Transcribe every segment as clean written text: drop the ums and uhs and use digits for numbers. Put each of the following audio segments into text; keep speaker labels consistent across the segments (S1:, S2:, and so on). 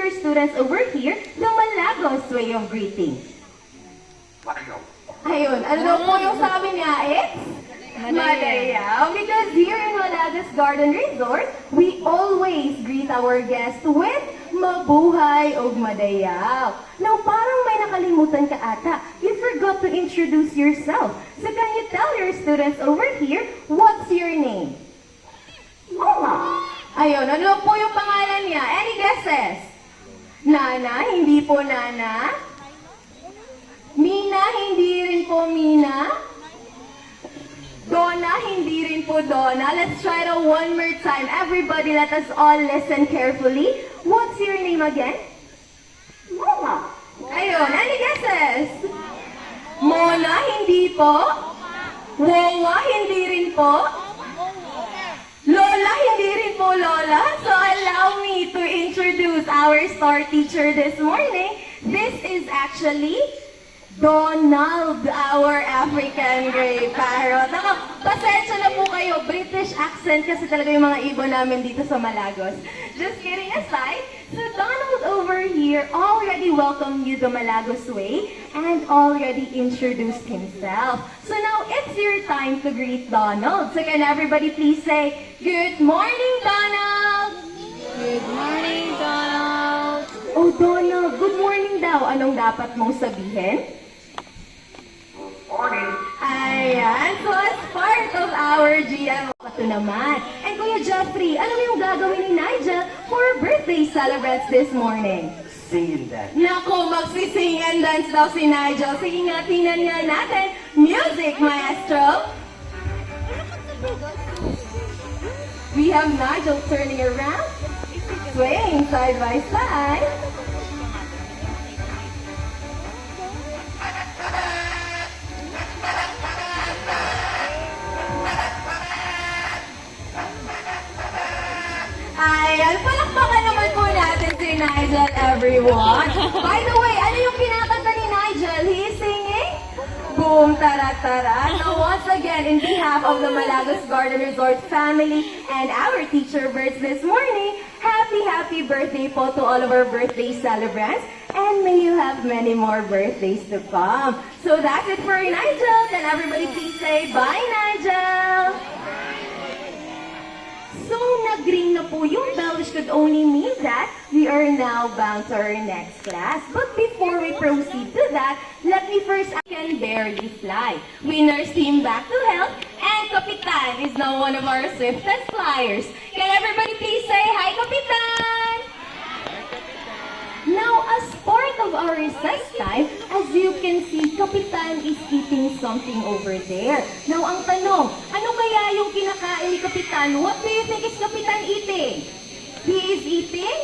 S1: your students over here the Malagos way of greeting. Ayun, ano po yung sabi niya? It's Madayaw. Because here in Malagos Garden Resort, we always greet our guests with mabuhay og madayaw. Now, parang may nakalimutan ka ata. You forgot to introduce yourself. So can you tell your students over here, what's your name? Mama. Ayun, ano po yung pangalan niya? Any guesses? Nana, hindi po Nana. Mina, hindi rin po Mina. Donna, hindi rin po Donna. Let's try it one more time. Everybody, let us all listen carefully. What's your name again? Mona. Ayun, any guesses? Mona, hindi po. Wowa, hindi rin po. Lola, hindi rin po Lola. So allow me to introduce our star teacher this morning. This is actually Donald, our African gray parrot. Naka, pasensya na po kayo. British accent kasi talaga yung mga ibon namin dito sa Malagos. Just kidding aside, so Donald over here already welcomed you the Malagos way and already introduced himself. So now it's your time to greet Donald. So can everybody please say, "Good morning, Donald!"
S2: Good morning, Donald!
S1: Oh, Donald, good morning daw. Anong dapat mong sabihin?
S3: Morning.
S1: Ayan, so as part of our GM, ito naman. And Kuya Jeffrey, ano yung gagawin ni Nigel for birthday celebrants this morning?
S3: Sing and dance.
S1: Naku, magsising and dance daw si Nigel. Sige nga, tingnan nga natin. Music, maestro! We have Nigel turning around, swaying side by side. Ayan, palakpakan naman po natin si Nigel, everyone. By the way, ano yung kinakanta ni Nigel? He is singing Boom Tara Tara. So once again, in behalf of the Malagos Garden Resort family and our teacher birds this morning, happy birthday po to all of our birthday celebrants. And may you have many more birthdays to come. So that's it for Nigel. Can everybody please say bye, Nigel? So, nag-ring na po yung bell, which could only mean that we are now bound to our next class. But before we proceed to that, let me first can barely fly. Winners team back to health, and Kapitan is now one of our swiftest flyers. Can everybody please say hi, Kapitan? Now, as part of our recess time, as you can see, Kapitan is eating something over there. Now, ang tanong, ano kaya yung kinakain ni Kapitan? What do you think is Kapitan eating? He is eating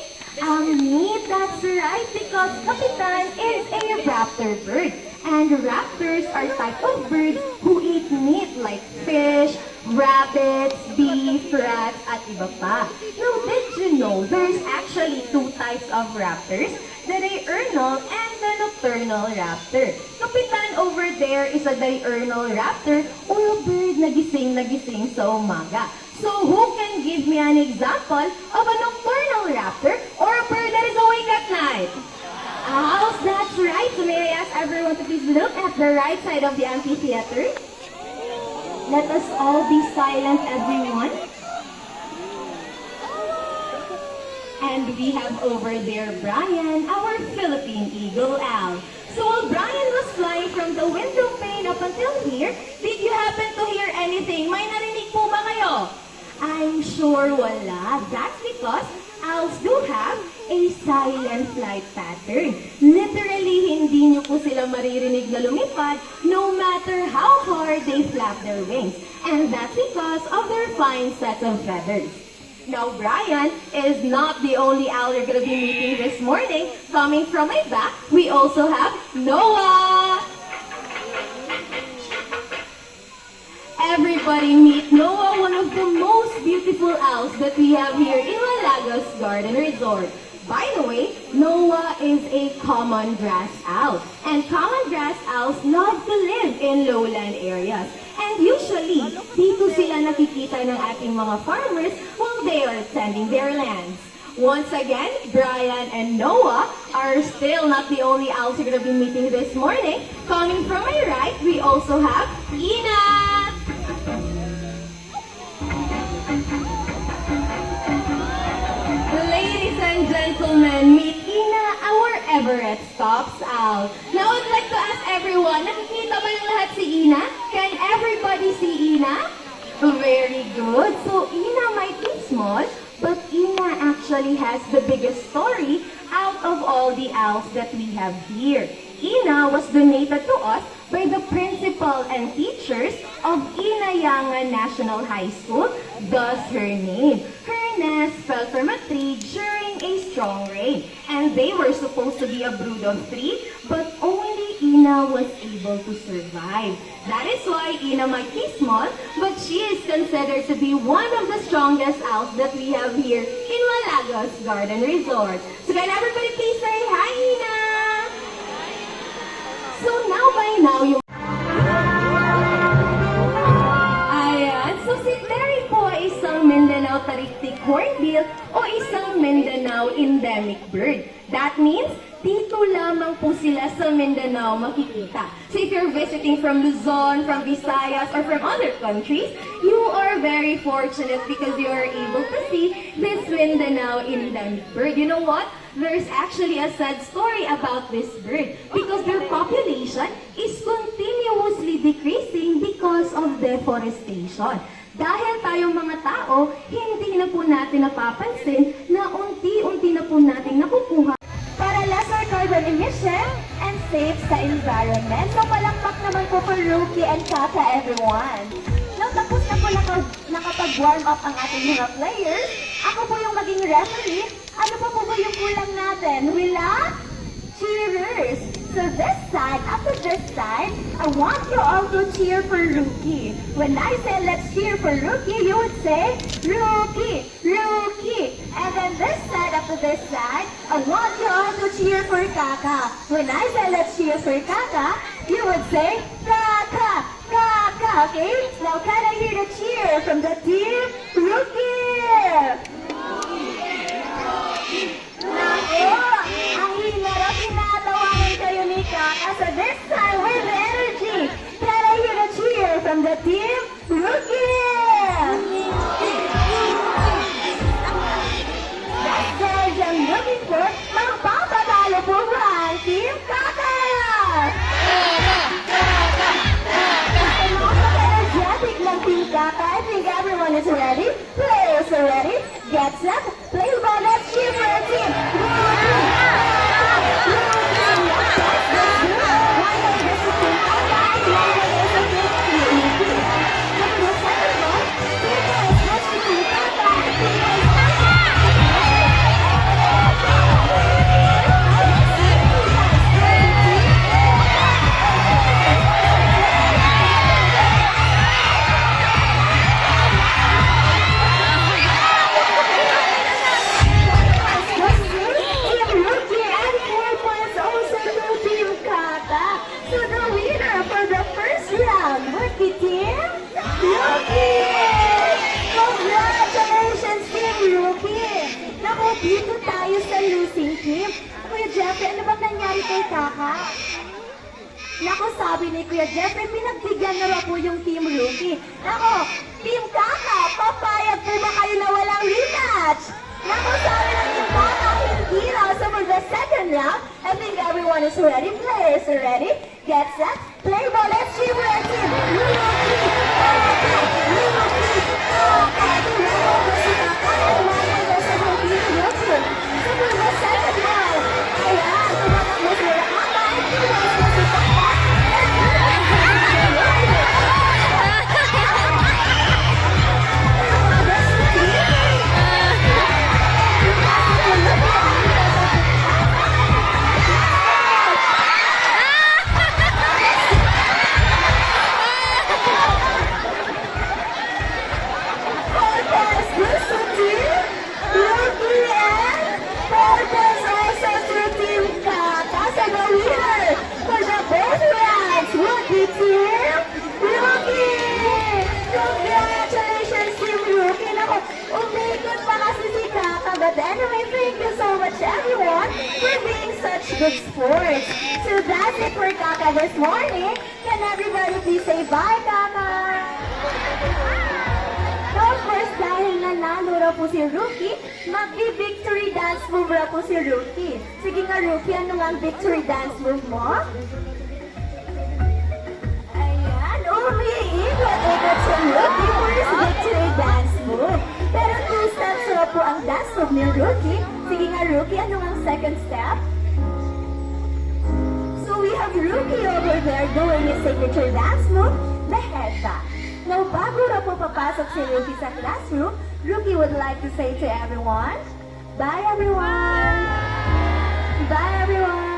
S1: meat, that's right, because Kapitan is a raptor bird. And raptors are type of birds who eat meat like fish, rabbits, beef, rats, at iba pa. Now, did you know there's actually two types of raptors? The diurnal and the nocturnal raptor. Kapitan over there is a diurnal raptor or a bird na gising sa umaga. So, who can give me an example of a nocturnal raptor or a bird that is awake at night? Owls, that's right. So may I ask everyone to please look at the right side of the amphitheater? Let us all be silent, everyone. And we have over there Brian, our Philippine eagle owl. So while Brian was flying from the window pane up until here, did you happen to hear anything? May narinig po ba kayo? I'm sure wala. That's because owls do have a silent flight pattern. Literally, hindi nyo po sila maririnig na lumipad no matter how hard they flap their wings. And that's because of their fine set of feathers. Now, Brian is not the only owl you're going to be meeting this morning. Coming from my back, we also have Noah! Everybody meet Noah, one of the most beautiful owls that we have here in Malagos Garden Resort. By the way, Noah is a common grass owl. And common grass owls love to live in lowland areas. And usually, dito sila nakikita ng ating mga farmers while they are tending their lands. Once again, Brian and Noah are still not the only owls you're going to be meeting this morning. Coming from my right, we also have Ina. Ladies and gentlemen, meet Ina, our Everett Stops Owl. Now I'd like to ask everyone, nakikita ba ng lahat si Ina? Can everybody see Ina? Very good. So Ina might be small, but Ina actually has the biggest story out of all the owls that we have here. Ina was donated to us by the principal and teachers of Inayangan National High School, thus her name. Her nest fell from a tree during a strong rain, and they were supposed to be a brood of 3, but only Ina was able to survive. That is why Ina might be small, but she is considered to be one of the strongest owls that we have here in Malagos Garden Resort. So can everybody please say hi, Ina? So now by now, yung... Ayan, so si Terry po ay isang Mindanao Tariktik Hornbill o isang Mindanao endemic bird. That means, dito lamang po sila sa Mindanao makikita. So if you're visiting from Luzon, from Visayas, or from other countries, you are very fortunate because you are able to see this Mindanao endemic bird. You know what? There's actually a sad story about this bird because their population is continuously decreasing because of deforestation. Dahil tayong mga tao, hindi na po natin napapansin na unti-unti na po natin nakukuha para lesser carbon emission and safe sa environment. So palakpak naman po for Rookie and Kaka, everyone. Nung tapos na po nakapag-warm up ang ating mga players, ako po yung maging referee. Ano pa po ba yung kulang natin? Wala? Cheerers! So this side, after this side, I want you all to cheer for Rookie. When I say let's cheer for Rookie, you would say, Rookie! Rookie! And then this side, after this side, I want you all to cheer for Kaka. When I say let's cheer for Kaka, you would say, Kaka! Kaka! Okay? Now can I hear the cheer from the team? Rookie! Naku! Ang hinarap, tinatawanan kayo ni Kaka. So this time, with energy, can I hear the cheer from the team? Rookie! Dahil ang looking for, magpapatalo po ba ang team Kaka? Energetic ng team Kaka. I think everyone is ready. Players are ready. Get set. Play ball. Let's cheer for our team. Dito tayo sa losing team. Kuya Jeffrey, ano bang nangyari kay Kaka? Naku, sabi ni Kuya Jeffrey, pinagbigyan na raw po yung Team Rookie. Naku, Team Kaka, papayag po ba kayo na walang rematch? Naku, sabi ng Team Kaka, hindi raw. So for the second round, I think everyone is ready. Players are ready. Get set. Play ball. Let's cheer for our team. Rookie! Kaka! Rookie! Kaka! good sports. So that's it for Kaka this morning. Can everybody please say bye, Kaka? Now, of course, dahil nanalo raw po si Rookie, magbi-victory dance move raw po si Rookie. Sige nga, Rookie, ano nga ang victory dance move mo? Ayan, umiikot-ikot si Rookie for his victory dance move. Pero 2 steps raw po ang dance move ni Rookie. Sige nga, Rookie, ano nga ang second step? So we have Rookie over there doing his signature dance move, the headback. Now, bago na po papasok si Rookie sa classroom, Rookie would like to say to everyone, bye everyone! Bye everyone!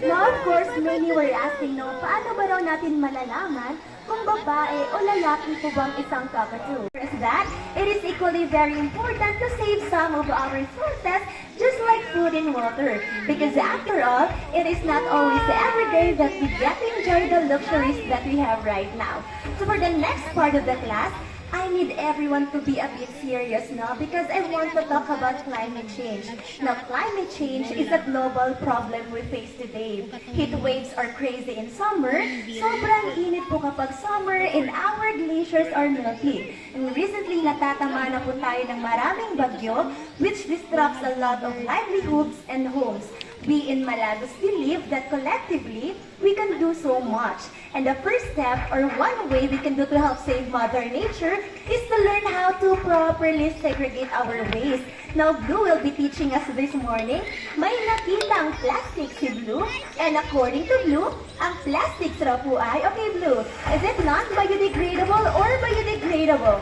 S1: Now, of course, many were asking, no, paano ba raw natin malalaman kung babae o lalaki po bang isang cockatoo? As that, it is equally very important to save some of our resources, just like food and water. Because after all, it is not always every day that we get to enjoy the luxuries that we have right now. So for the next part of the class, I need everyone to be a bit serious now because I want to talk about climate change. Now, climate change is a global problem we face today. Heat waves are crazy in summer. Sobrang init po kapag summer and our glaciers are melting. And recently, natatama na po tayo ng maraming bagyo which disrupts a lot of livelihoods and homes. We in Malagos believe that collectively, we can do so much. And the first step, or one way we can do to help save Mother Nature, is to learn how to properly segregate our waste. Now, Blue will be teaching us this morning. May nakita ang plastic si Blue, and according to Blue, ang plastics raw po ay, okay Blue, is it non-biodegradable or biodegradable?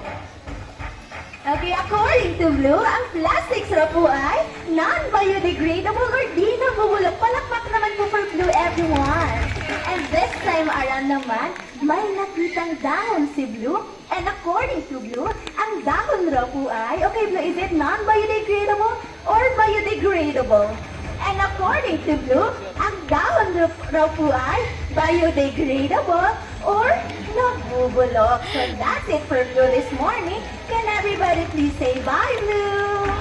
S1: Okay, according to Blue, ang plastics raw po ay non-biodegradable or di nabubulok. Palakpak naman po for Blue, everyone. And this time around naman, may nakitang dahon si Blue. And according to Blue, ang dahon raw po ay, okay Blue, is it non-biodegradable or biodegradable? And according to Blue, ang dahon raw po ay biodegradable or nabubulok. So that's it for Blue this morning. Can everybody please say bye, Blue?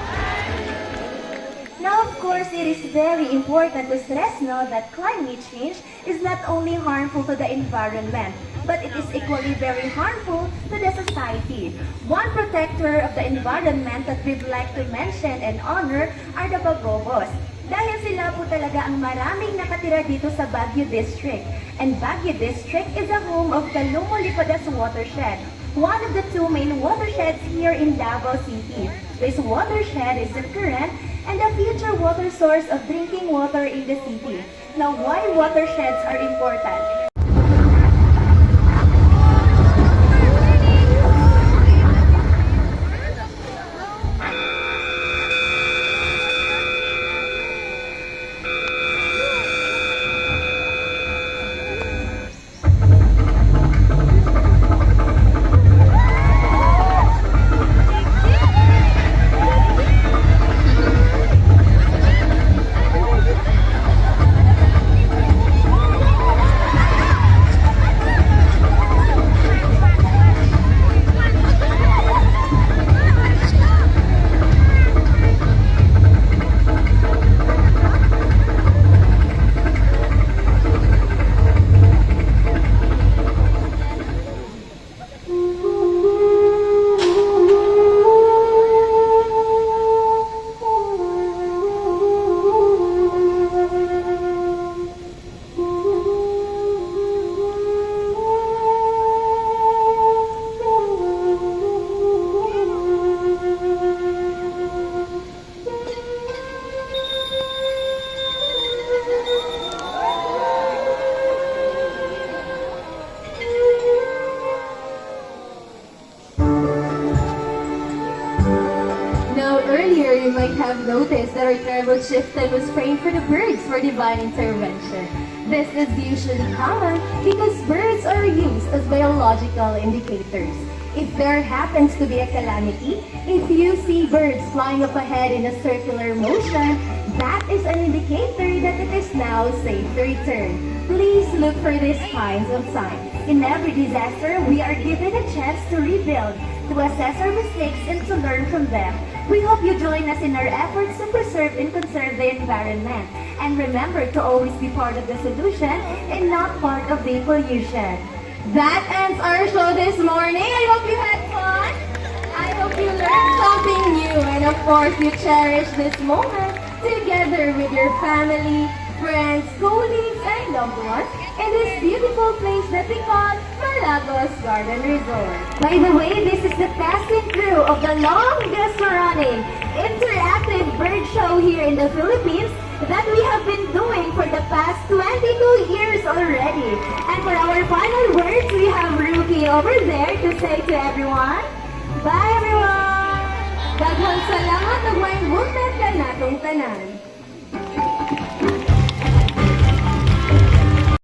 S1: Now, of course, it is very important to stress now that climate change is not only harmful to the environment, but it is equally very harmful to the society. One protector of the environment that we'd like to mention and honor are the Bagobos. Dahil sila po talaga ang maraming nakatira dito sa Baguio District. And Baguio District is a home of the Lumolipadas watershed, one of the 2 main watersheds here in Davao City. This watershed is the current and the future water source of drinking water in the city. Now, why watersheds are important? Earlier, you might have noticed that our tribal chieftain was praying for the birds for divine intervention. This is usually common because birds are used as biological indicators. If there happens to be a calamity, if you see birds flying up ahead in a circular motion, that is an indicator that it is now safe to return. Please look for these kinds of signs. In every disaster, we are given a chance to rebuild, to assess our mistakes, and to learn from them. We hope you join us in our efforts to preserve and conserve the environment. And remember to always be part of the solution and not part of the pollution. That ends our show this morning. I hope you had fun. I hope you learned something new. And of course, you cherish this moment together with your family, friends, colleagues, and loved ones in this beautiful place that we call Malagos Garden Resort. By the way, this is the casting crew of the longest running interactive bird show here in the Philippines that we have been doing for the past 22 years already. And for our final words, we have Ruki over there to say to everyone, bye everyone! Daghang salamat ug maayong movement ka natong tanan.